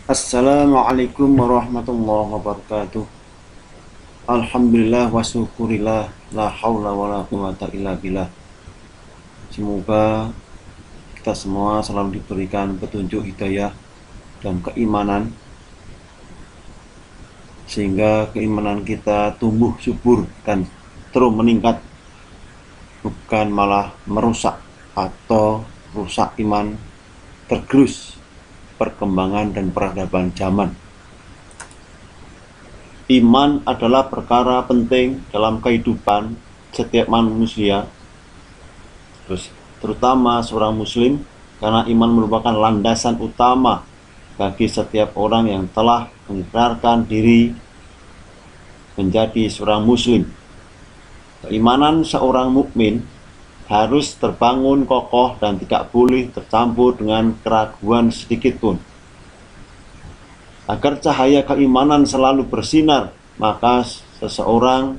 Assalamualaikum warahmatullahi wabarakatuh. Alhamdulillah wa syukurillah, la haula wa la quwata illa billah. Semoga kita semua selalu diberikan petunjuk hidayah dan keimanan, sehingga keimanan kita tumbuh subur dan terus meningkat, bukan malah merusak atau rusak iman, tergerus perkembangan dan peradaban zaman. Iman adalah perkara penting dalam kehidupan setiap manusia, terutama seorang muslim, karena iman merupakan landasan utama bagi setiap orang yang telah mengikrarkan diri menjadi seorang muslim. Keimanan seorang mukmin harus terbangun kokoh dan tidak boleh tercampur dengan keraguan sedikit pun. Agar cahaya keimanan selalu bersinar, maka seseorang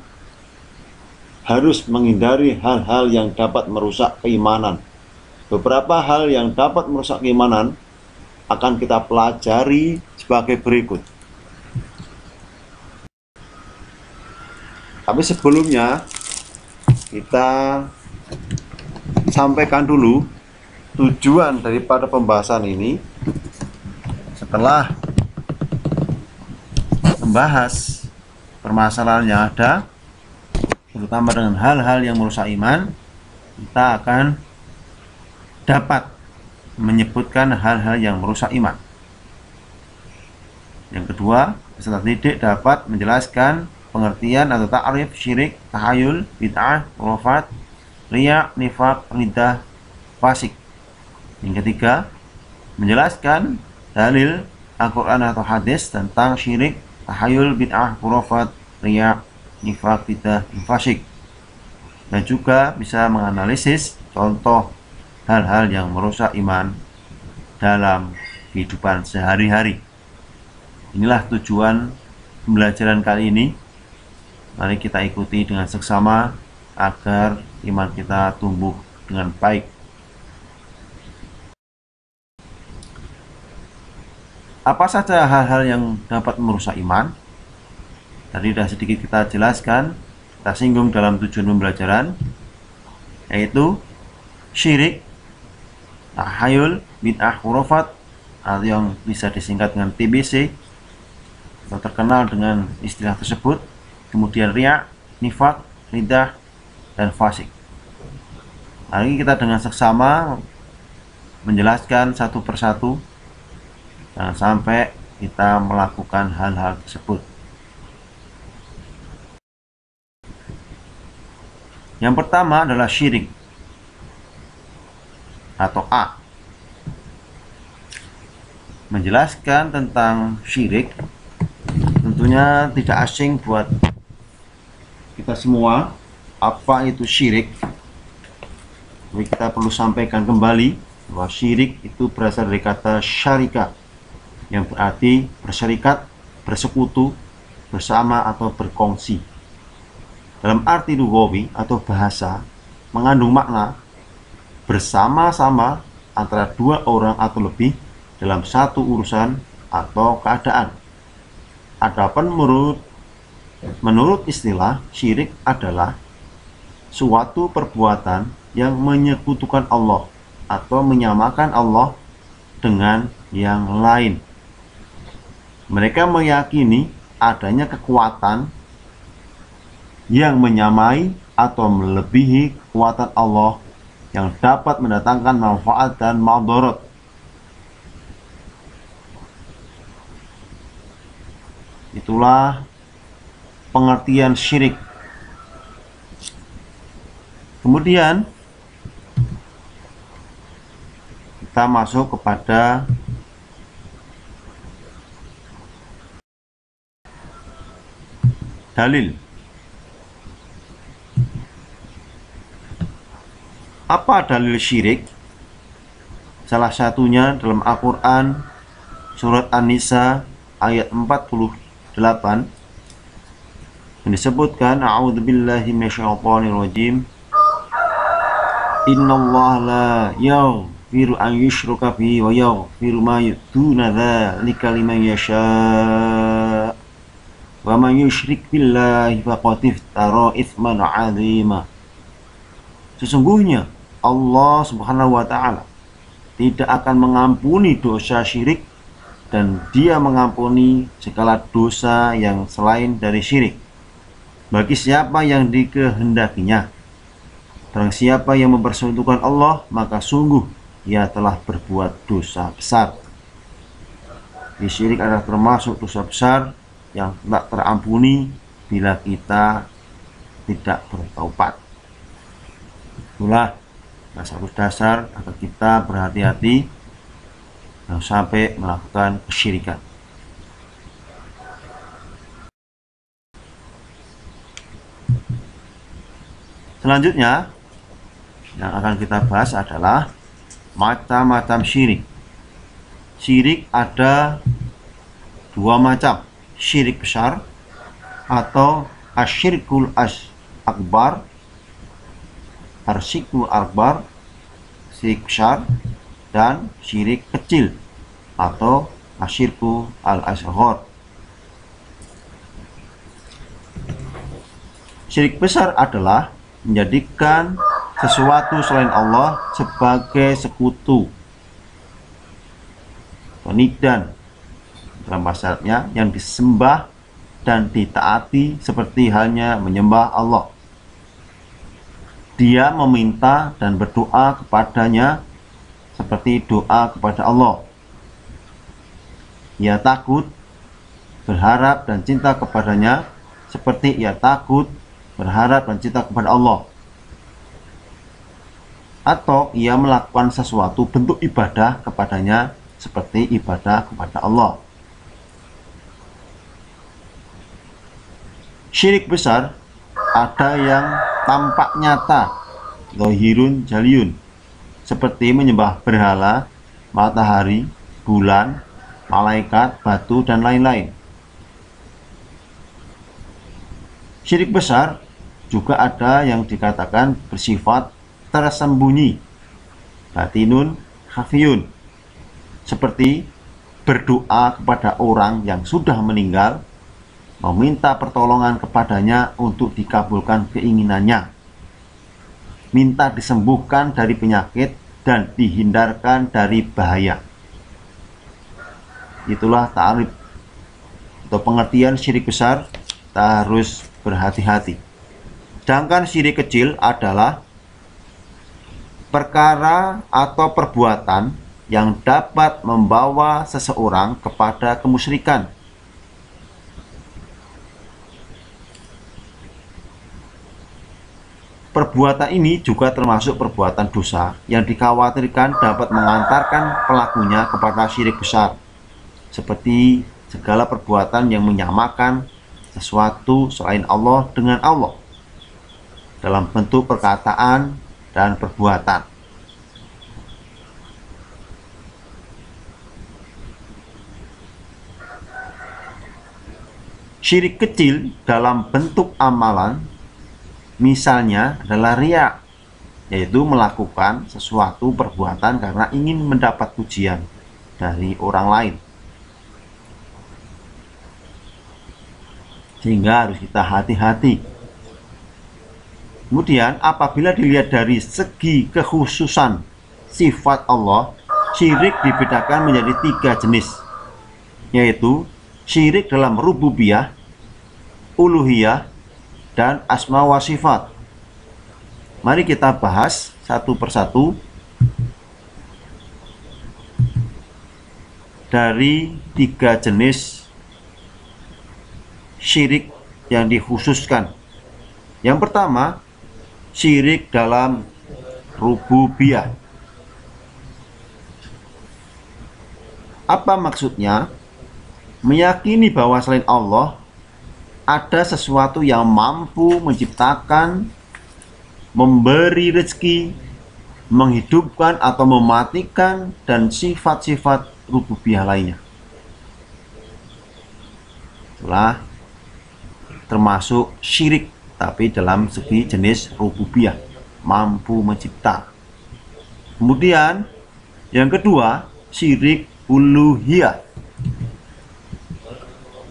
harus menghindari hal-hal yang dapat merusak keimanan. Beberapa hal yang dapat merusak keimanan akan kita pelajari sebagai berikut. Tapi sebelumnya kita sampaikan dulu tujuan daripada pembahasan ini. Setelah membahas permasalahan yang ada, terutama dengan hal-hal yang merusak iman, kita akan dapat menyebutkan hal-hal yang merusak iman. Yang kedua, peserta didik dapat menjelaskan pengertian atau ta'rif syirik, tahayul, bid'ah, khurafat, riya, nifaq, riddah, fasik. Yang ketiga, menjelaskan dalil Al-Quran atau hadis tentang syirik, tahayul, bid'ah, khurafat, riya, nifaq, riddah, fasik. Dan juga bisa menganalisis contoh hal-hal yang merusak iman dalam kehidupan sehari-hari. Inilah tujuan pembelajaran kali ini. Mari kita ikuti dengan seksama agar iman kita tumbuh dengan baik. Apa saja hal-hal yang dapat merusak iman? Tadi sudah sedikit kita jelaskan, kita singgung dalam tujuan pembelajaran, yaitu syirik, tahayul, bid'ah, khurafat, atau yang bisa disingkat dengan TBC atau terkenal dengan istilah tersebut. Kemudian riya, nifaq, riddah, dan fasik. Mari kita dengan seksama menjelaskan satu persatu, jangan sampai kita melakukan hal-hal tersebut. Yang pertama adalah syirik atau A. Menjelaskan tentang syirik tentunya tidak asing buat kita semua. Apa itu syirik? Jadi kita perlu sampaikan kembali bahwa syirik itu berasal dari kata syarika, yang berarti berserikat, bersekutu, bersama, atau berkongsi. Dalam arti lughawi atau bahasa, mengandung makna bersama-sama antara dua orang atau lebih dalam satu urusan atau keadaan. Adapun menurut istilah, syirik adalah suatu perbuatan yang menyekutukan Allah atau menyamakan Allah dengan yang lain. Mereka meyakini adanya kekuatan yang menyamai atau melebihi kekuatan Allah yang dapat mendatangkan manfaat dan madarat. Itulah pengertian syirik. Kemudian kita masuk kepada dalil. Apa dalil syirik? Salah satunya dalam Al-Quran surat An-Nisa ayat 48 yang disebutkan, a'udzubillahi minasyaitonir rajim, innallaha la yaghfiru an yushraka bihi wa yaghfiru ma duna dzalika liman yasha. Wa man yusyrik billahi faqad iftara itsman 'azima. Sesungguhnya Allah Subhanahu wa taala tidak akan mengampuni dosa syirik, dan Dia mengampuni segala dosa yang selain dari syirik bagi siapa yang dikehendakinya. Barang siapa yang mempersekutukan Allah, maka sungguh ia telah berbuat dosa besar. Syirik adalah termasuk dosa besar yang tidak terampuni bila kita tidak bertaubat. Itulah satu dasar agar kita berhati-hati jangan sampai melakukan kesyirikan. Selanjutnya yang akan kita bahas adalah macam-macam syirik. Syirik ada dua macam, syirik besar atau asyirkul akbar, asyirkul akbar, syirik besar, dan syirik kecil atau asyirku al-asghar. Syirik besar adalah menjadikan sesuatu selain Allah sebagai sekutu, penidan dalam bahasanya, yang disembah dan ditaati seperti halnya menyembah Allah. Dia meminta dan berdoa kepadanya seperti doa kepada Allah. Ia takut, berharap dan cinta kepadanya seperti ia takut, berharap dan cinta kepada Allah. Atau ia melakukan sesuatu bentuk ibadah kepadanya seperti ibadah kepada Allah. Syirik besar ada yang tampak nyata, zahirun jaliyun, seperti menyembah berhala, matahari, bulan, malaikat, batu, dan lain-lain. Syirik besar juga ada yang dikatakan bersifat tersembunyi, batinun khafiyun, seperti berdoa kepada orang yang sudah meninggal, meminta pertolongan kepadanya untuk dikabulkan keinginannya, minta disembuhkan dari penyakit dan dihindarkan dari bahaya. Itulah ta'rif atau pengertian syirik besar. Kita harus berhati-hati. Sedangkan syirik kecil adalah perkara atau perbuatan yang dapat membawa seseorang kepada kemusyrikan. Perbuatan ini juga termasuk perbuatan dosa yang dikhawatirkan dapat mengantarkan pelakunya kepada syirik besar, seperti segala perbuatan yang menyamakan sesuatu selain Allah dengan Allah dalam bentuk perkataan dan perbuatan. Syirik kecil dalam bentuk amalan misalnya adalah riya, yaitu melakukan sesuatu perbuatan karena ingin mendapat pujian dari orang lain. Sehingga harus kita hati-hati. Kemudian apabila dilihat dari segi kekhususan sifat Allah, syirik dibedakan menjadi 3 jenis, yaitu syirik dalam rububiyah, uluhiyah, dan asma wa sifat. Mari kita bahas satu persatu dari 3 jenis syirik yang dikhususkan. Yang pertama, syirik dalam rububiyah. Apa maksudnya? Meyakini bahwa selain Allah ada sesuatu yang mampu menciptakan, memberi rezeki, menghidupkan atau mematikan, dan sifat-sifat rububiyah lainnya. Itulah termasuk syirik, tapi dalam segi jenis rububiyah, mampu mencipta. Kemudian Yang kedua, syirik uluhiyah.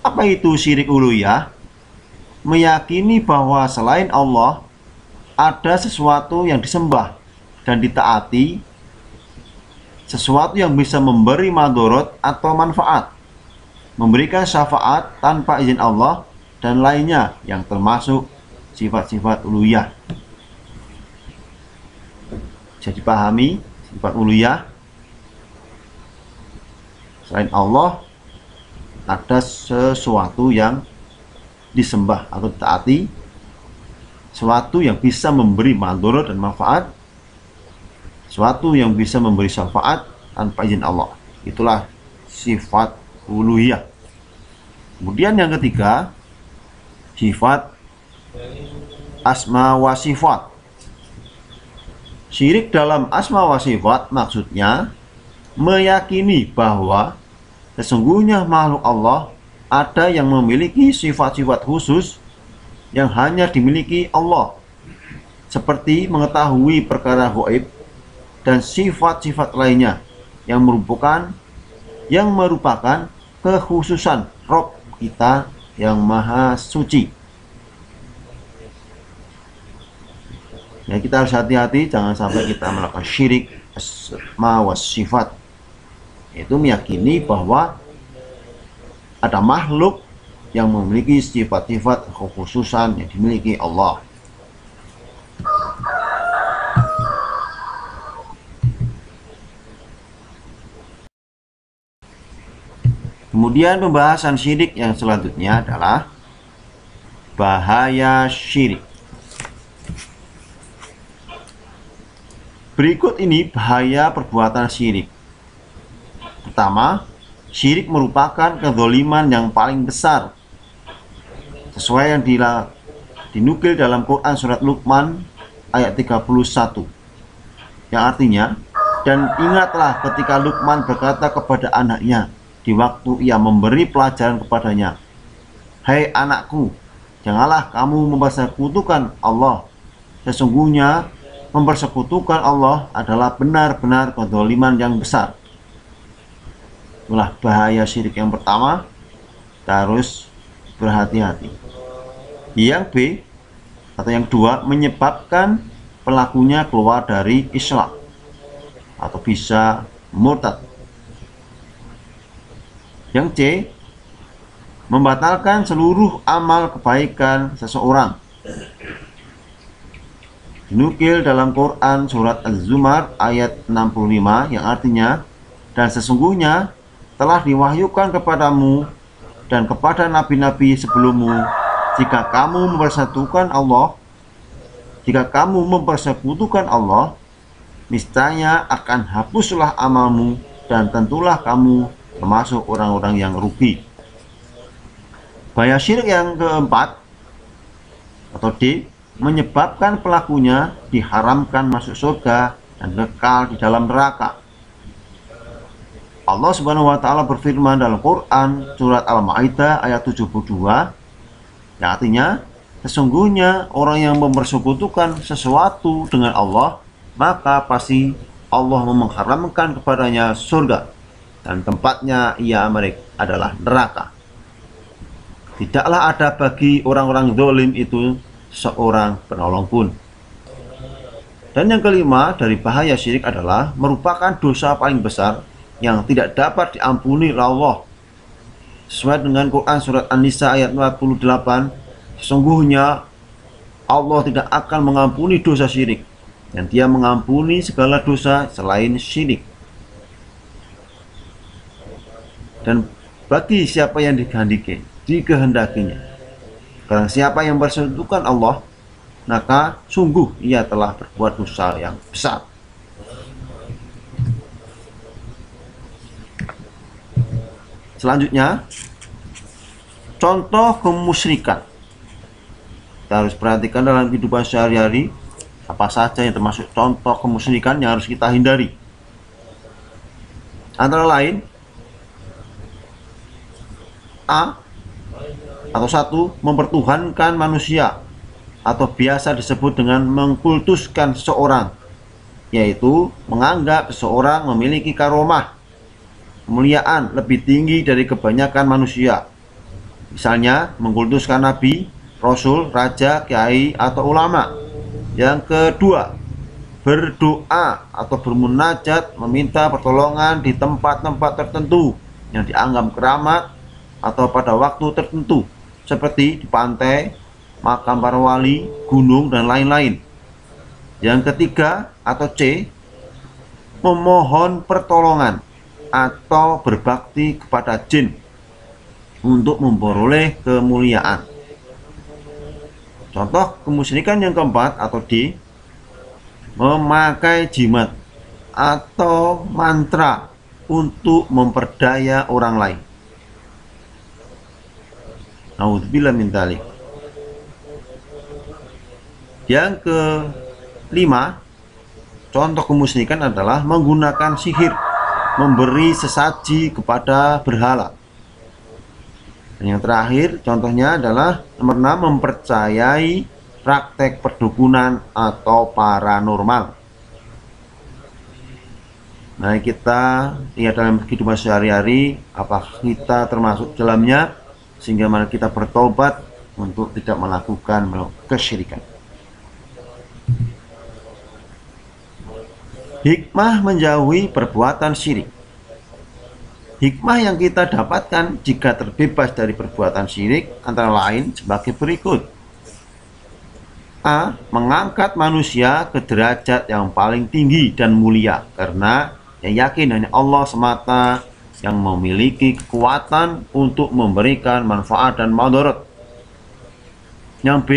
Apa itu syirik uluhiyah? Meyakini bahwa selain Allah ada sesuatu yang disembah dan ditaati, sesuatu yang bisa memberi madorot atau manfaat, memberikan syafaat tanpa izin Allah, dan lainnya yang termasuk sifat-sifat uluhiyah. Bisa dipahami sifat uluhiyah, selain Allah ada sesuatu yang disembah atau ditaati, sesuatu yang bisa memberi madorot dan manfaat, sesuatu yang bisa memberi syafaat tanpa izin Allah. Itulah sifat uluhiyah. Kemudian yang ketiga, sifat asma wa sifat. Syirik dalam asma wa sifat maksudnya meyakini bahwa sesungguhnya makhluk Allah ada yang memiliki sifat-sifat khusus yang hanya dimiliki Allah, seperti mengetahui perkara gaib dan sifat-sifat lainnya yang merupakan kekhususan Rob kita yang maha suci. Ya, kita harus hati-hati jangan sampai kita melakukan syirik asma wa sifat, yaitu meyakini bahwa ada makhluk yang memiliki sifat-sifat kekhususan yang dimiliki Allah. Kemudian pembahasan syirik yang selanjutnya adalah bahaya syirik. Berikut ini bahaya perbuatan syirik. Pertama, syirik merupakan kezaliman yang paling besar, sesuai yang dinukil dalam Quran surat Luqman ayat 31, yang artinya, dan ingatlah ketika Luqman berkata kepada anaknya di waktu ia memberi pelajaran kepadanya, "Hai anakku, janganlah kamu mempersekutukan Allah. Sesungguhnya mempersekutukan Allah adalah benar-benar kezaliman yang besar." Itulah bahaya syirik yang pertama, kita harus berhati-hati. Yang B atau yang dua, menyebabkan pelakunya keluar dari Islam atau bisa murtad. Yang C, membatalkan seluruh amal kebaikan seseorang. Dinukil dalam Quran surat Az-Zumar ayat 65 yang artinya, dan sesungguhnya telah diwahyukan kepadamu dan kepada nabi-nabi sebelummu, jika kamu mempersekutukan Allah, niscaya akan hapuslah amalmu dan tentulah kamu termasuk orang-orang yang rugi. Bahaya syirik yang keempat atau D, menyebabkan pelakunya diharamkan masuk surga dan kekal di dalam neraka. Allah Subhanahu wa taala berfirman dalam Quran surat Al-Maidah ayat 72, yang artinya, sesungguhnya orang yang mempersekutukan sesuatu dengan Allah, maka pasti Allah mengharamkan kepadanya surga dan tempatnya mereka adalah neraka. Tidaklah ada bagi orang-orang zalim itu seorang penolong pun. Dan yang kelima dari bahaya syirik adalah merupakan dosa paling besar yang tidak dapat diampuni oleh Allah. Sesuai dengan Quran surat An-Nisa ayat 48, sesungguhnya Allah tidak akan mengampuni dosa syirik, dan Dia mengampuni segala dosa selain syirik. Dan bagi siapa yang dikehendakinya, karena siapa yang bersekutukan Allah, maka sungguh ia telah berbuat dosa yang besar. Selanjutnya, contoh kemusyrikan. Kita harus perhatikan dalam kehidupan sehari-hari apa saja yang termasuk contoh kemusyrikan yang harus kita hindari. Antara lain, A atau satu, mempertuhankan manusia atau biasa disebut dengan mengkultuskan seseorang yaitu menganggap seseorang memiliki karomah, kemuliaan lebih tinggi dari kebanyakan manusia. Misalnya, mengkultuskan nabi, rasul, raja, kiai, atau ulama. Yang kedua, berdoa atau bermunajat meminta pertolongan di tempat-tempat tertentu yang dianggap keramat atau pada waktu tertentu, seperti di pantai, makam para wali, gunung, dan lain-lain. Yang ketiga atau C, memohon pertolongan atau berbakti kepada jin untuk memperoleh kemuliaan. Contoh kemusyrikan yang keempat atau D, memakai jimat atau mantra untuk memperdaya orang lain. Naudzubillah min dzalik. Yang kelima, contoh kemusyrikan adalah menggunakan sihir, memberi sesaji kepada berhala. Dan yang terakhir, contohnya adalah nomor 6, mempercayai praktek perdukunan atau paranormal. Nah, kita lihat dalam kehidupan sehari-hari, apakah kita termasuk dalamnya, sehingga mari kita bertobat untuk tidak melakukan kesyirikan. Hikmah menjauhi perbuatan syirik. Hikmah yang kita dapatkan jika terbebas dari perbuatan syirik antara lain sebagai berikut. A. Mengangkat manusia ke derajat yang paling tinggi dan mulia, karena yang yakin hanya Allah semata yang memiliki kekuatan untuk memberikan manfaat dan madarat. Yang B.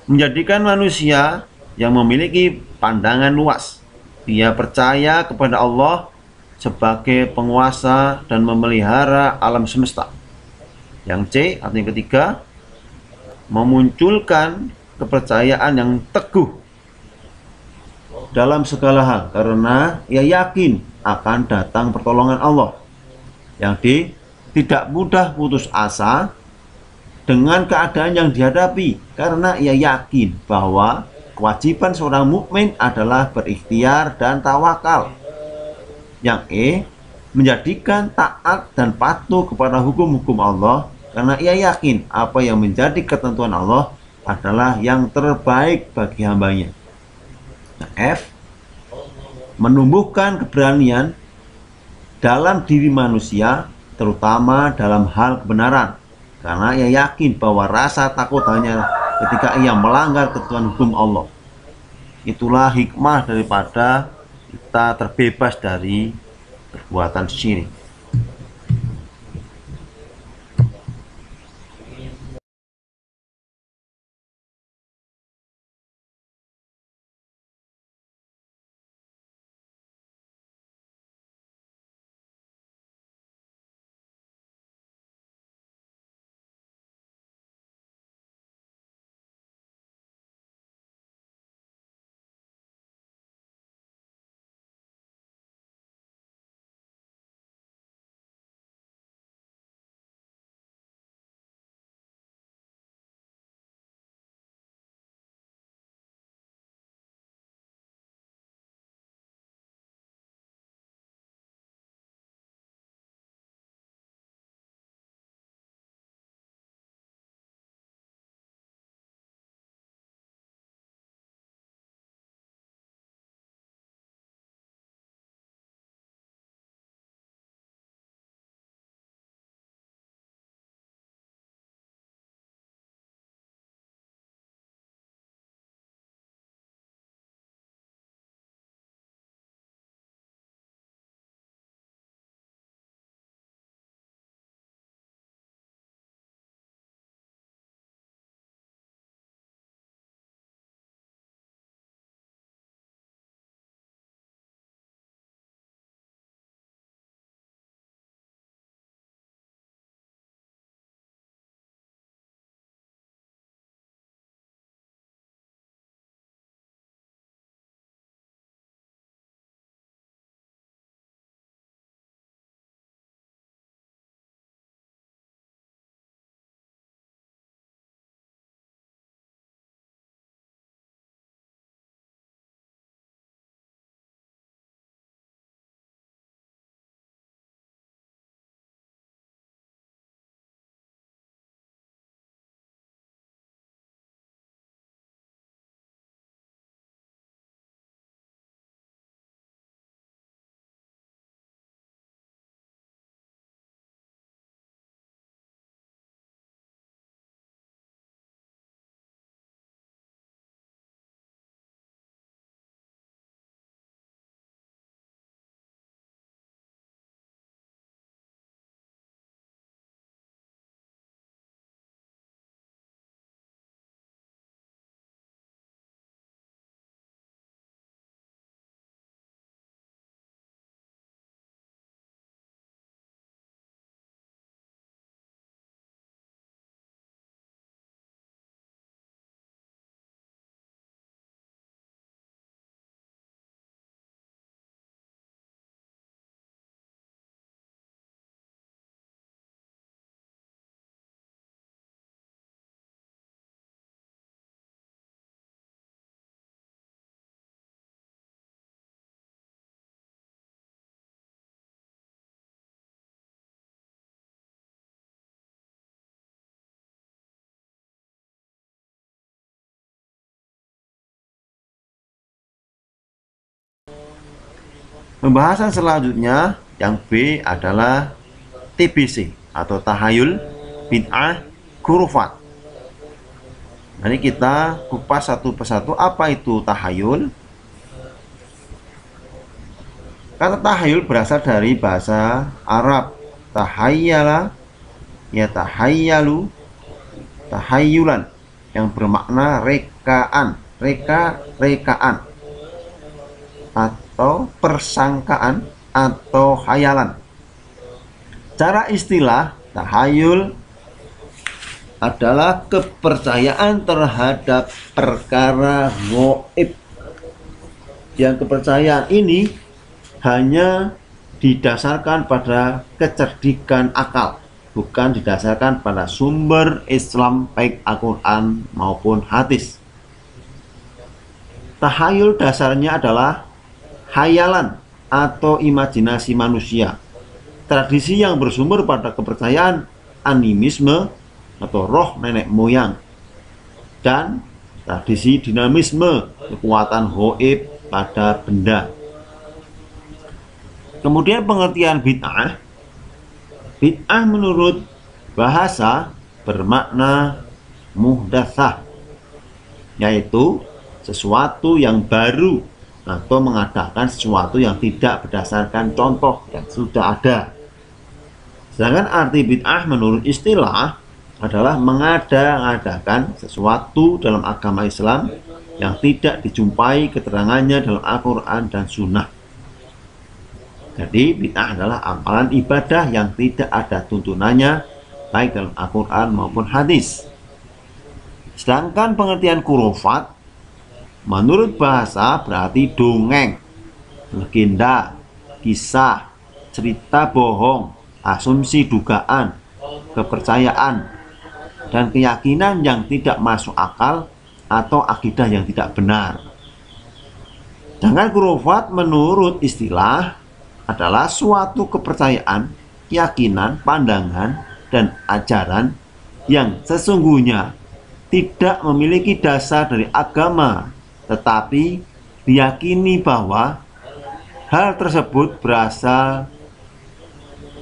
Menjadikan manusia yang memiliki pandangan luas. Dia percaya kepada Allah sebagai penguasa dan memelihara alam semesta. Yang C atau yang ketiga, memunculkan kepercayaan yang teguh dalam segala hal karena ia yakin akan datang pertolongan Allah. Yang D, tidak mudah putus asa dengan keadaan yang dihadapi karena ia yakin bahwa kewajiban seorang mukmin adalah berikhtiar dan tawakal. Yang E, menjadikan taat dan patuh kepada hukum-hukum Allah karena ia yakin apa yang menjadi ketentuan Allah adalah yang terbaik bagi hambanya. Nah, F, menumbuhkan keberanian dalam diri manusia, terutama dalam hal kebenaran, karena ia yakin bahwa rasa takut hanya ketika ia melanggar ketentuan hukum Allah. Itulah hikmah daripada kita terbebas dari perbuatan syirik. Pembahasan selanjutnya yang B adalah TBC atau tahayul, bid'ah, khurafat. Nanti kita kupas satu persatu. Apa itu tahayul? Kata tahayul berasal dari bahasa Arab tahayyala, ya tahayyalu, tahayyulan, yang bermakna rekaan, rekaan atau persangkaan atau khayalan. Cara istilah, tahayul adalah kepercayaan terhadap perkara gaib, yang kepercayaan ini hanya didasarkan pada kecerdikan akal, bukan didasarkan pada sumber Islam baik Al-Quran maupun hadis. Tahayul dasarnya adalah khayalan atau imajinasi manusia, tradisi yang bersumber pada kepercayaan animisme atau roh nenek moyang, dan tradisi dinamisme, kekuatan gaib pada benda. Kemudian pengertian bid'ah. Bid'ah menurut bahasa bermakna muhdatsah, yaitu sesuatu yang baru atau mengadakan sesuatu yang tidak berdasarkan contoh yang sudah ada. Sedangkan arti bid'ah menurut istilah adalah mengada-ngadakan sesuatu dalam agama Islam yang tidak dijumpai keterangannya dalam Al-Quran dan Sunnah. Jadi bid'ah adalah amalan ibadah yang tidak ada tuntunannya baik dalam Al-Quran maupun hadis. Sedangkan pengertian khurafat menurut bahasa berarti dongeng, legenda, kisah, cerita bohong, asumsi, dugaan, kepercayaan, dan keyakinan yang tidak masuk akal atau akidah yang tidak benar. Sedangkan khurafat menurut istilah adalah suatu kepercayaan, keyakinan, pandangan, dan ajaran yang sesungguhnya tidak memiliki dasar dari agama, tetapi diyakini bahwa hal tersebut berasal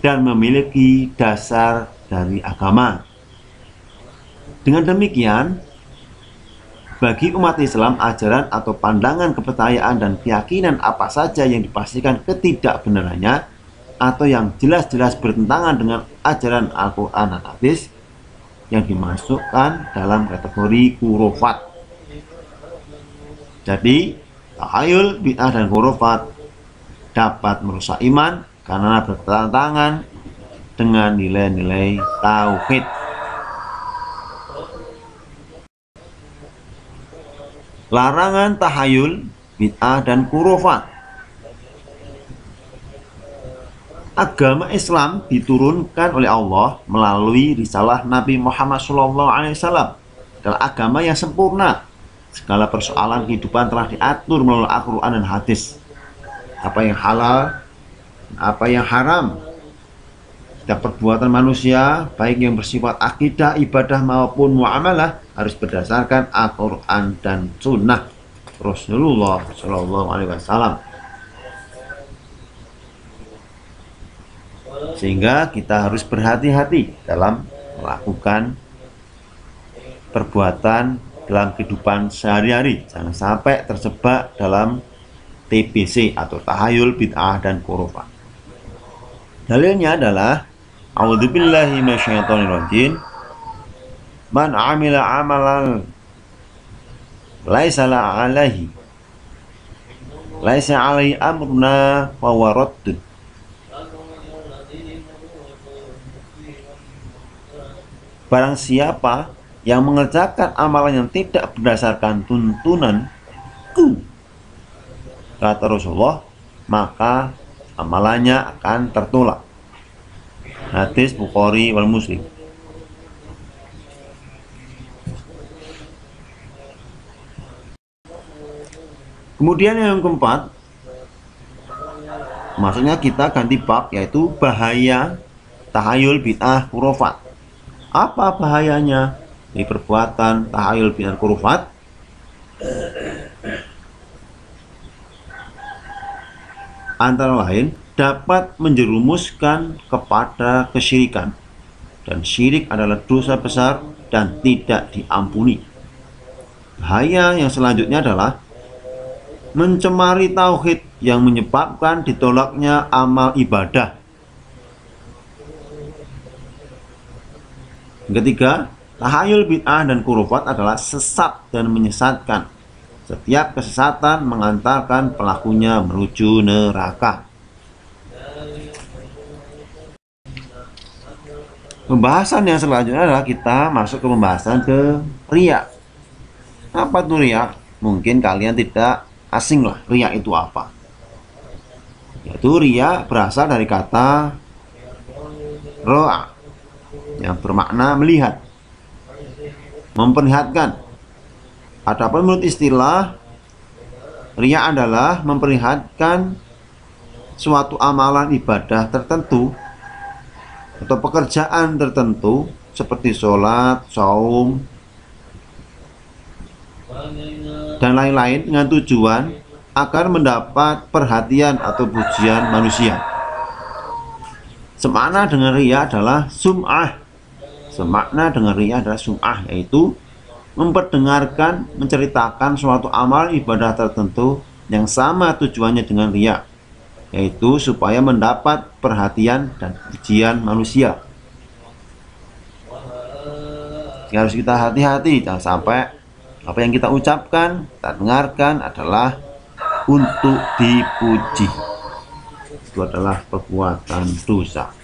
dan memiliki dasar dari agama. Dengan demikian, bagi umat Islam, ajaran atau pandangan, kepercayaan, dan keyakinan apa saja yang dipastikan ketidakbenarannya atau yang jelas-jelas bertentangan dengan ajaran Al-Quran dan hadis yang dimasukkan dalam kategori khurafat. Jadi, tahayul, bid'ah, dan khurafat dapat merusak iman karena bertentangan dengan nilai-nilai tauhid. Larangan tahayul, bid'ah, dan khurafat. Agama Islam diturunkan oleh Allah melalui risalah Nabi Muhammad SAW. Adalah agama yang sempurna. Segala persoalan kehidupan telah diatur melalui Al-Quran dan hadis. Apa yang halal, apa yang haram. Setiap perbuatan manusia, baik yang bersifat akidah, ibadah maupun muamalah, harus berdasarkan Al-Quran dan Sunnah Rasulullah SAW. Sehingga kita harus berhati-hati dalam melakukan perbuatan dalam kehidupan sehari-hari. Jangan sampai terjebak dalam TBC atau tahayul, bid'ah, dan khurafat. Dalilnya adalah a'udzubillahi minasyaitonirrajim. Man amila amalan laisa alaihi amruna fa huwa raddun. Barang siapa yang mengerjakan amalan yang tidak berdasarkan tuntunanku, kata Rasulullah, maka amalannya akan tertolak. Hadis Bukhari wal Muslim. Kemudian yang keempat, maksudnya kita ganti bab, yaitu bahaya tahayul, bid'ah, khurafat. Apa bahayanya di perbuatan tahayul, bid'ah, khurafat? antara lain dapat menjerumuskan kepada kesyirikan, dan syirik adalah dosa besar dan tidak diampuni. Bahaya yang selanjutnya adalah mencemari tauhid yang menyebabkan ditolaknya amal ibadah. Yang ketiga, tahayul bid'ah dan khurafat adalah sesat dan menyesatkan. Setiap kesesatan mengantarkan pelakunya menuju neraka. Pembahasan yang selanjutnya adalah kita masuk ke pembahasan ke riya. Apa itu riya? Mungkin kalian tidak asing lah, riya itu apa? Yaitu riya berasal dari kata ro'a yang bermakna melihat, memperlihatkan. Adapun menurut istilah, riya adalah memperlihatkan suatu amalan ibadah tertentu atau pekerjaan tertentu seperti sholat, saum, dan lain-lain dengan tujuan agar mendapat perhatian atau pujian manusia. Semakna dengan riya adalah sum'ah. Semakna dengan riya adalah sum'ah, yaitu memperdengarkan, menceritakan suatu amal ibadah tertentu yang sama tujuannya dengan riya, yaitu supaya mendapat perhatian dan pujian manusia. Harus kita hati-hati, jangan sampai apa yang kita ucapkan, kita dengarkan adalah untuk dipuji. Itu adalah perbuatan dosa.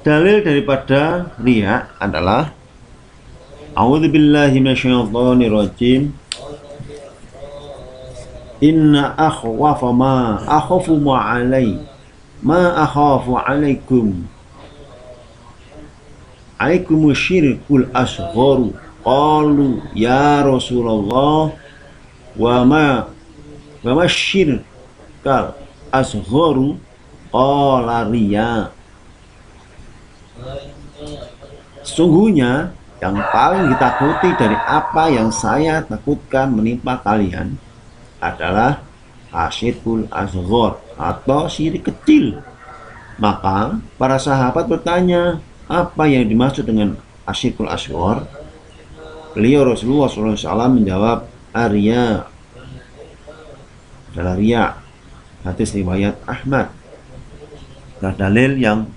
Dalil daripada riya adalah A'udzubillahi minasyaitonirrajim. Inna akhwafa ma akhafu akhafu alaikum syirkul asgharu. Qalu ya Rasulullah wa ma syirkal asgharu? Qala riya. Sungguhnya yang paling ditakuti dari apa yang saya takutkan menimpa kalian adalah asyirkul asghar atau syirik kecil. Maka para sahabat bertanya, apa yang dimaksud dengan asyirkul asghar? Beliau Rasulullah SAW menjawab, riya adalah riya. Hadis riwayat Ahmad. Nah, dalil yang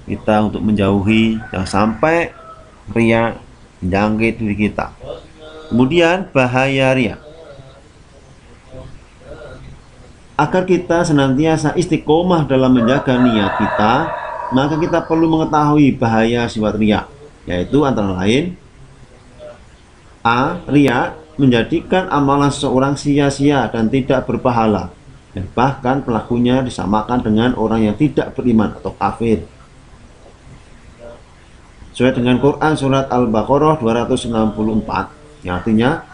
kita untuk menjauhi jangan sampai riya menjangkit diri kita. Kemudian bahaya riya. Agar kita senantiasa istiqomah dalam menjaga niat kita, maka kita perlu mengetahui bahaya sifat riya, yaitu antara lain a. Riya menjadikan amalan seseorang sia-sia dan tidak berpahala, dan bahkan pelakunya disamakan dengan orang yang tidak beriman atau kafir. Sesuai dengan Quran surat Al-Baqarah 264, yang artinya,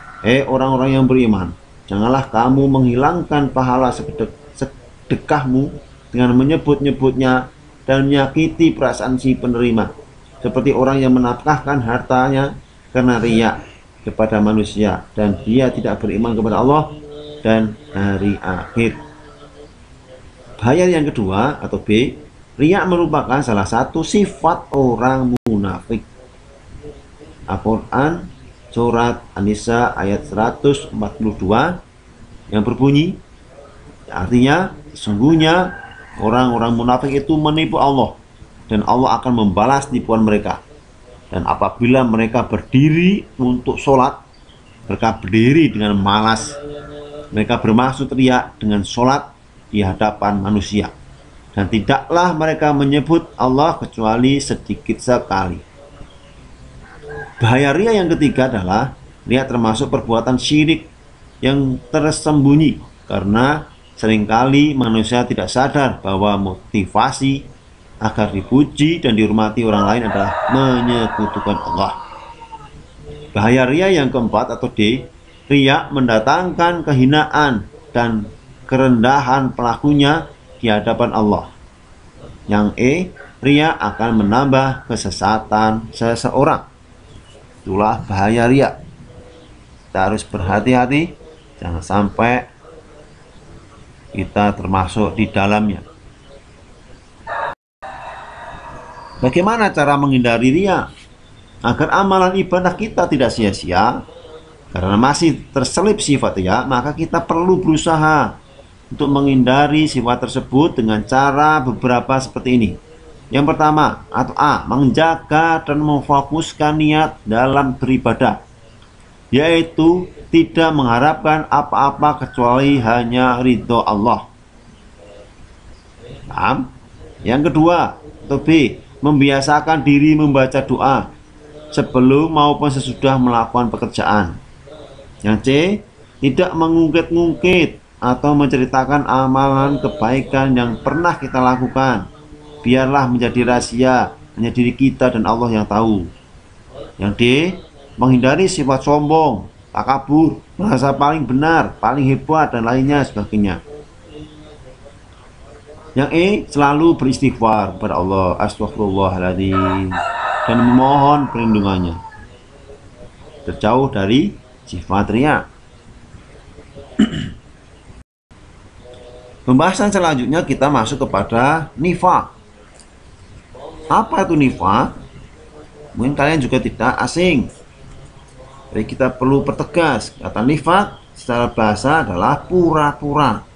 orang-orang yang beriman, janganlah kamu menghilangkan pahala sedekahmu dengan menyebut-nyebutnya dan menyakiti perasaan si penerima, seperti orang yang menafkahkan hartanya karena riya kepada manusia dan dia tidak beriman kepada Allah dan hari akhir. Bahaya yang kedua atau B, riya merupakan salah satu sifat orang munafik. Al-Quran surat An-Nisa ayat 142 yang berbunyi, artinya sesungguhnya orang-orang munafik itu menipu Allah dan Allah akan membalas tipuan mereka. Dan apabila mereka berdiri untuk sholat, mereka berdiri dengan malas. Mereka bermaksud riya dengan sholat di hadapan manusia, dan tidaklah mereka menyebut Allah kecuali sedikit sekali. Bahaya riya yang ketiga adalah riya termasuk perbuatan syirik yang tersembunyi, karena seringkali manusia tidak sadar bahwa motivasi agar dipuji dan dihormati orang lain adalah menyekutukan Allah. Bahaya riya yang keempat atau D, riya mendatangkan kehinaan dan kerendahan pelakunya di hadapan Allah. Yang E, riya akan menambah kesesatan seseorang. Itulah bahaya riya. Kita harus berhati-hati Jangan sampai kita termasuk di dalamnya. Bagaimana cara menghindari riya agar amalan ibadah kita tidak sia-sia? Karena masih terselip sifat riya, maka kita perlu berusaha untuk menghindari sifat tersebut dengan cara beberapa seperti ini. Yang pertama, atau A, menjaga dan memfokuskan niat dalam beribadah, yaitu tidak mengharapkan apa-apa kecuali hanya ridho Allah. Paham? Yang kedua, atau B, membiasakan diri membaca doa sebelum maupun sesudah melakukan pekerjaan. Yang C, tidak mengungkit-ungkit atau menceritakan amalan kebaikan yang pernah kita lakukan. Biarlah menjadi rahasia, hanya diri kita dan Allah yang tahu. Yang D, menghindari sifat sombong, takabur, merasa paling benar, paling hebat, dan lainnya sebagainya. Yang E, selalu beristighfar kepada Allah, astagfirullahaladzim, dan memohon perlindungannya, terjauh dari sifat riya. Pembahasan selanjutnya kita masuk kepada nifaq. Apa itu nifaq? Mungkin kalian juga tidak asing. Jadi kita perlu pertegas, kata nifaq secara bahasa adalah pura-pura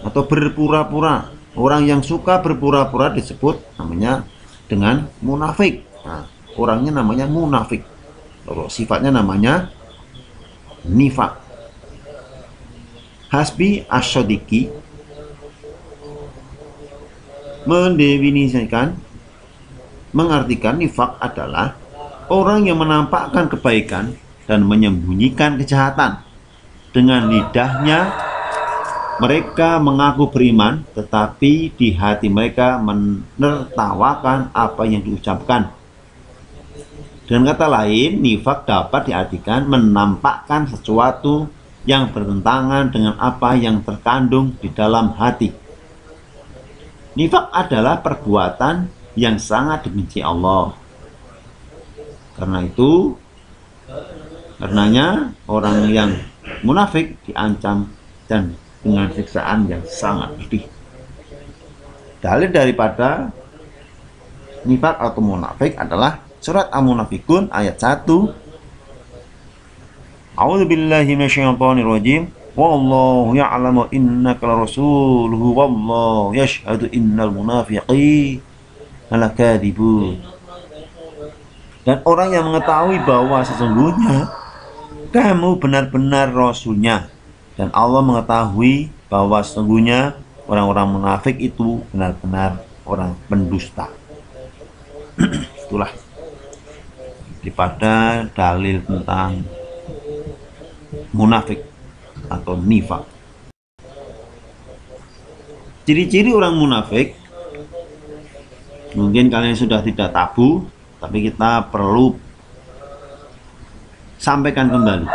atau berpura-pura. Orang yang suka berpura-pura disebut namanya dengan munafik. Nah, orangnya namanya munafik. Kalau sifatnya namanya nifaq. Hasbi Ash-Shadiqi mendefinisikan, mengartikan nifaq adalah orang yang menampakkan kebaikan dan menyembunyikan kejahatan. Dengan lidahnya mereka mengaku beriman, tetapi di hati mereka menertawakan apa yang diucapkan. Dengan kata lain, nifaq dapat diartikan menampakkan sesuatu yang bertentangan dengan apa yang terkandung di dalam hati. Nifaq adalah perbuatan yang sangat dibenci Allah. Karenanya orang yang munafik diancam dan dengan siksaan yang sangat pedih. Dalil daripada nifaq atau munafik adalah surat Al-Munafikun ayat 1. A'udzubillahi minasyaitonirrajim. Wallahu ya'lamu innaka larasuluhu wallahu yashhadu innal munafiqina lakadzibun. Dan orang yang mengetahui bahwa sesungguhnya kamu benar-benar rasulnya, dan Allah mengetahui bahwa sesungguhnya orang-orang munafik itu benar-benar orang pendusta. Itulah daripada dalil tentang munafik atau nifaq. Ciri-ciri orang munafik mungkin kalian sudah tidak tabu, tapi kita perlu sampaikan kembali.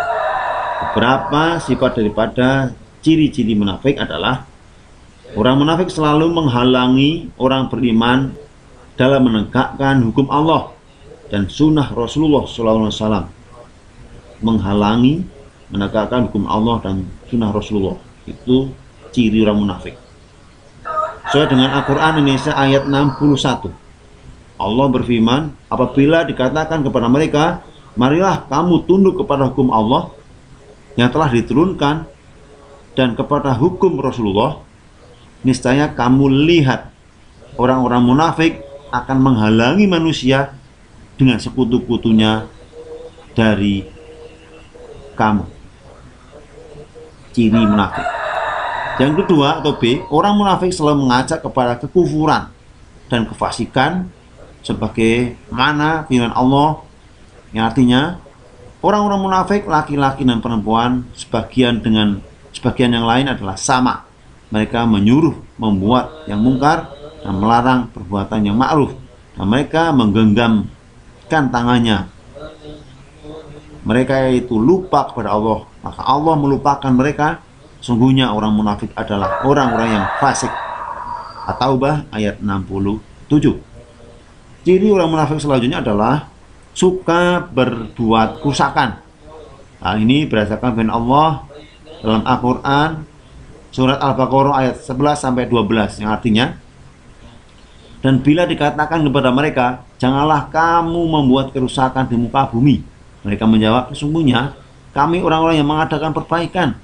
Beberapa sifat daripada ciri-ciri munafik adalah orang munafik selalu menghalangi orang beriman dalam menegakkan hukum Allah dan sunnah Rasulullah SAW. Menghalangi menegakkan hukum Allah dan sunnah Rasulullah, itu ciri orang munafik. Sesuai dengan Al-Quran Indonesia ayat 61, Allah berfirman, apabila dikatakan kepada mereka, marilah kamu tunduk kepada hukum Allah yang telah diturunkan dan kepada hukum Rasulullah, niscaya kamu lihat orang-orang munafik akan menghalangi manusia dengan sekutu-kutunya dari kamu. Ciri munafik. Yang kedua atau B, orang munafik selalu mengajak kepada kekufuran dan kefasikan, sebagai mana firman Allah yang artinya orang-orang munafik laki-laki dan perempuan sebagian yang lain adalah sama. Mereka menyuruh membuat yang mungkar dan melarang perbuatan yang ma'ruf, dan mereka menggenggamkan tangannya. Mereka itu lupa kepada Allah, maka Allah melupakan mereka. Sungguhnya orang munafik adalah orang-orang yang fasik. At-Taubah ayat 67. Ciri orang munafik selanjutnya adalah suka berbuat kerusakan. Hal ini berdasarkan firman Allah dalam Al-Quran surat Al-Baqarah ayat 11 sampai 12 yang artinya, dan bila dikatakan kepada mereka, janganlah kamu membuat kerusakan di muka bumi, mereka menjawab, sesungguhnya kami orang-orang yang mengadakan perbaikan.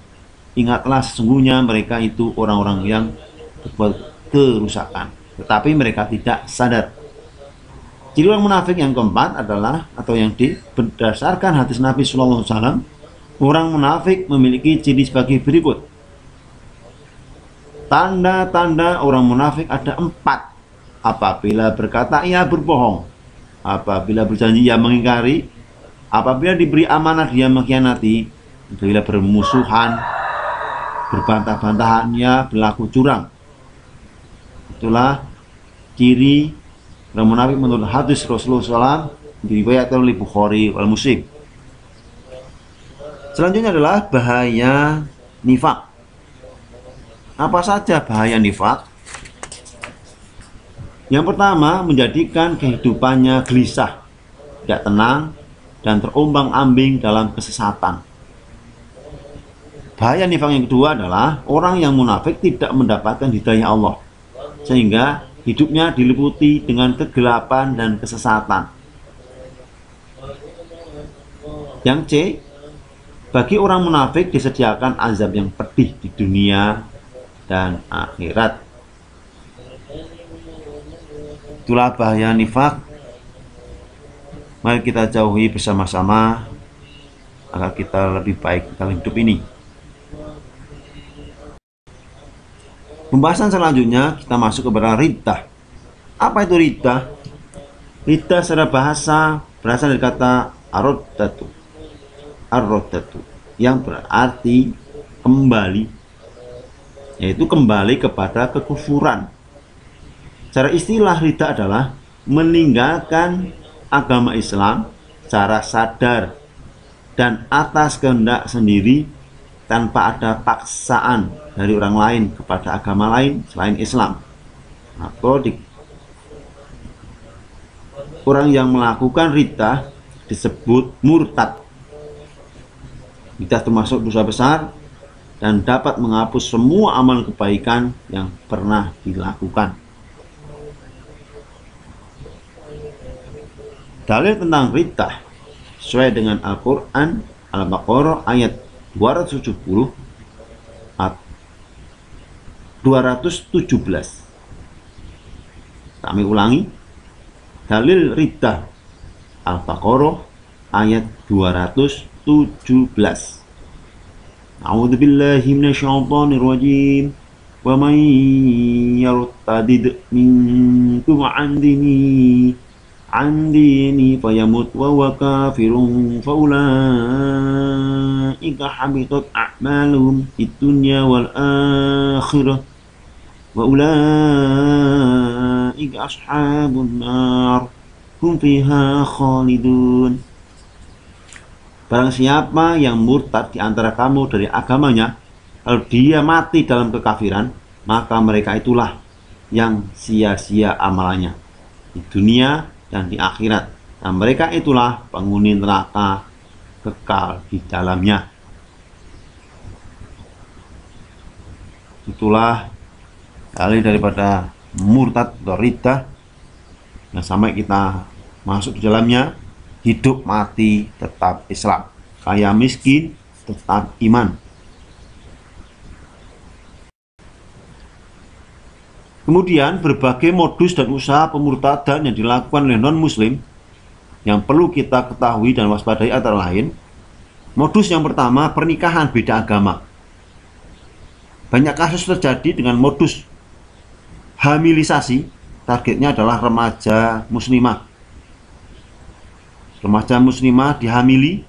Ingatlah, sesungguhnya mereka itu orang-orang yang berbuat kerusakan, tetapi mereka tidak sadar. Ciri orang munafik yang keempat adalah, atau yang berdasarkan hadis Nabi Sallallahu Alaihi Wasallam, orang munafik memiliki ciri sebagai berikut. Tanda-tanda orang munafik ada 4. Apabila berkata ia berbohong, apabila berjanji ia mengingkari, apabila diberi amanah dia mengkhianati, apabila bermusuhan, berbantah-bantahan ia berlaku curang. Itulah ciri orang munafik menurut hadis Rasulullah SAW diriwayatkan oleh Bukhari wal Muslim. Selanjutnya adalah bahaya nifak. Apa saja bahaya nifak? Yang pertama, menjadikan kehidupannya gelisah, tidak tenang, dan terombang-ambing dalam kesesatan. Bahaya nifak yang kedua adalah orang yang munafik tidak mendapatkan hidayah Allah, sehingga hidupnya diliputi dengan kegelapan dan kesesatan. Yang C, bagi orang munafik disediakan azab yang pedih di dunia dan akhirat. Itulah bahaya nifak. Mari kita jauhi bersama-sama agar kita lebih baik dalam hidup ini. Pembahasan selanjutnya kita masuk kepada riddah. Apa itu riddah? Riddah secara bahasa berasal dari kata ar-raddatu. Ar-raddatu yang berarti kembali, yaitu kembali kepada kekufuran. Secara istilah riddah adalah meninggalkan agama Islam secara sadar dan atas kehendak sendiri tanpa ada paksaan dari orang lain kepada agama lain selain Islam. Atau orang yang melakukan riddah disebut murtad. Riddah termasuk dosa besar dan dapat menghapus semua amal kebaikan yang pernah dilakukan. Dalil tentang riddah sesuai dengan Al-Quran Al-Baqarah ayat 217. Kami ulangi, dalil riddah Al-Baqarah ayat 217. A'udzubillahi minasyaitonir rajim. Wa man yartadid minkum 'an dini fayamut wa huwa kafirun faulaika habitat a'maluhum fid dunya wal akhirah wa ulaika ashabun nar hum fiha khalidun. Barang siapa yang murtad di antara kamu dari agamanya, lalu dia mati dalam kekafiran, maka mereka itulah yang sia-sia amalannya di dunia dan di akhirat, dan mereka itulah penghuni neraka kekal di dalamnya. Itulah dalil daripada murtad atau riddah yang sampai kita masuk di dalamnya, hidup mati tetap Islam, kaya miskin tetap iman. Kemudian berbagai modus dan usaha pemurtadan yang dilakukan oleh non-muslim yang perlu kita ketahui dan waspadai antara lain. Modus yang pertama, pernikahan beda agama. Banyak kasus terjadi dengan modus hamilisasi, targetnya adalah remaja muslimah. Remaja muslimah dihamili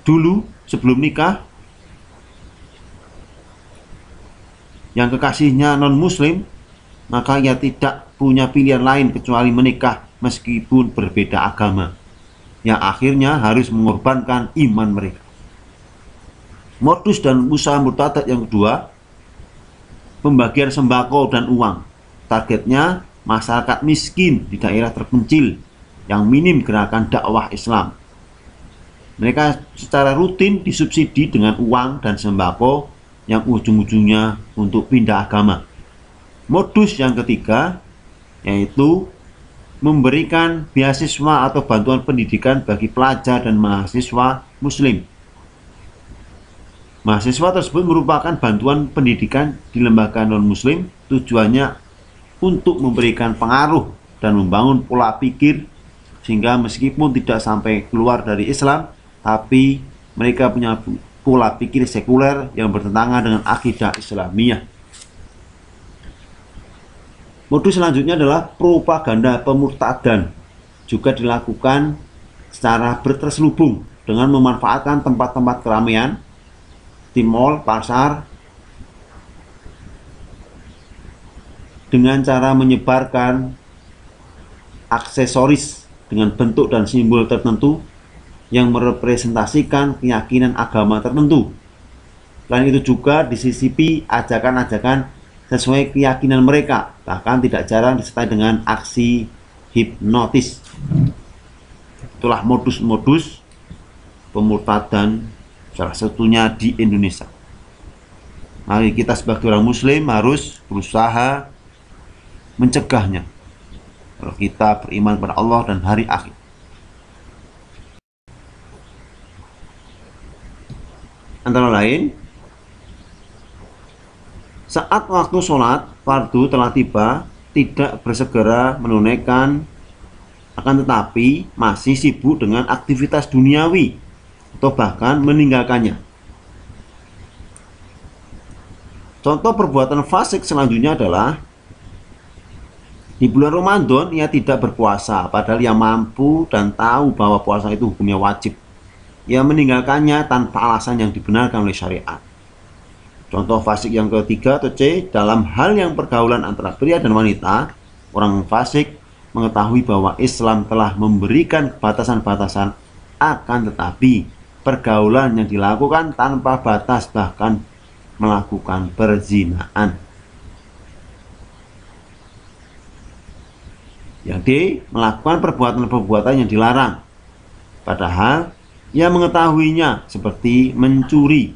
dulu sebelum nikah. Yang kekasihnya non-muslim, maka ia tidak punya pilihan lain kecuali menikah meskipun berbeda agama, yang akhirnya harus mengorbankan iman mereka. Modus dan usaha murtadat yang kedua, pembagian sembako dan uang. Targetnya masyarakat miskin di daerah terpencil yang minim gerakan dakwah Islam. Mereka secara rutin disubsidi dengan uang dan sembako yang ujung-ujungnya untuk pindah agama. Modus yang ketiga yaitu memberikan beasiswa atau bantuan pendidikan bagi pelajar dan mahasiswa muslim. Mahasiswa tersebut merupakan bantuan pendidikan di lembaga non-muslim, tujuannya untuk memberikan pengaruh dan membangun pola pikir sehingga meskipun tidak sampai keluar dari Islam, tapi mereka punya pola pikir sekuler yang bertentangan dengan akidah Islamiyah. Modus selanjutnya adalah propaganda pemurtadan, juga dilakukan secara berterselubung dengan memanfaatkan tempat-tempat keramaian di mal, pasar, dengan cara menyebarkan aksesoris dengan bentuk dan simbol tertentu yang merepresentasikan keyakinan agama tertentu. Selain itu juga disisipi ajakan-ajakan sesuai keyakinan mereka, bahkan tidak jarang disertai dengan aksi hipnotis. Itulah modus-modus pemurtadan salah satunya di Indonesia. Mari kita sebagai orang muslim harus berusaha mencegahnya kalau kita beriman pada Allah dan hari akhir. Antara lain, saat waktu sholat fardu telah tiba, tidak bersegera menunaikan, akan tetapi masih sibuk dengan aktivitas duniawi atau bahkan meninggalkannya. Contoh perbuatan fasik selanjutnya adalah di bulan Ramadan ia tidak berpuasa, padahal ia mampu dan tahu bahwa puasa itu hukumnya wajib. Ia meninggalkannya tanpa alasan yang dibenarkan oleh syariat. Contoh fasik yang ketiga atau C, dalam hal yang pergaulan antara pria dan wanita, orang fasik mengetahui bahwa Islam telah memberikan batasan-batasan, akan tetapi pergaulan yang dilakukan tanpa batas, bahkan melakukan perzinaan. Yang D, melakukan perbuatan-perbuatan yang dilarang, padahal ia mengetahuinya, seperti mencuri,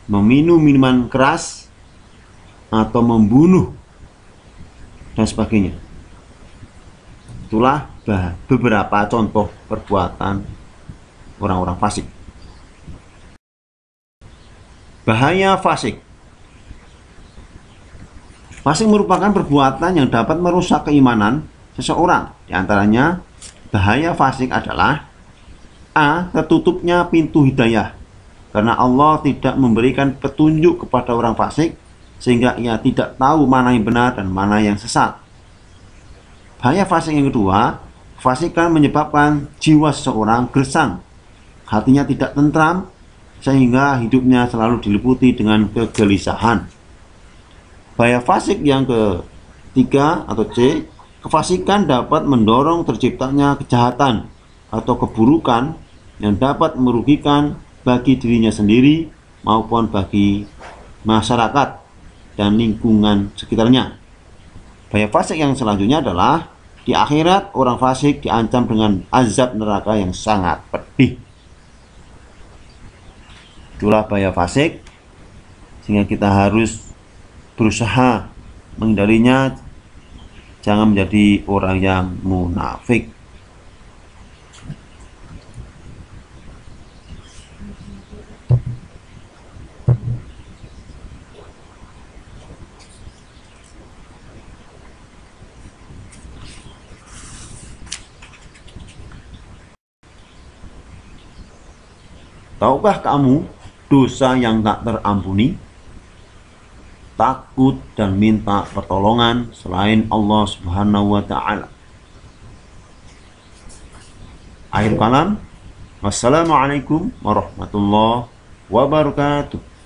meminum minuman keras, atau membunuh, dan sebagainya. Itulah beberapa contoh perbuatan orang-orang fasik. Bahaya fasik. Fasik merupakan perbuatan yang dapat merusak keimanan seseorang. Di antaranya, bahaya fasik adalah A. Tertutupnya pintu hidayah, karena Allah tidak memberikan petunjuk kepada orang fasik, sehingga ia tidak tahu mana yang benar dan mana yang sesat. Bahaya fasik yang kedua, fasikan menyebabkan jiwa seseorang gersang, hatinya tidak tentram, sehingga hidupnya selalu diliputi dengan kegelisahan. Bahaya fasik yang ketiga atau C, kefasikan dapat mendorong terciptanya kejahatan atau keburukan yang dapat merugikan bagi dirinya sendiri maupun bagi masyarakat dan lingkungan sekitarnya. Bahaya fasik yang selanjutnya adalah di akhirat orang fasik diancam dengan azab neraka yang sangat pedih. Itulah bahaya fasik, sehingga kita harus berusaha menghindarinya, jangan menjadi orang yang munafik. Tahukah kamu dosa yang tak terampuni? Takut dan minta pertolongan selain Allah Subhanahu wa Ta'ala. Akhir kalam, wassalamualaikum warahmatullahi wabarakatuh.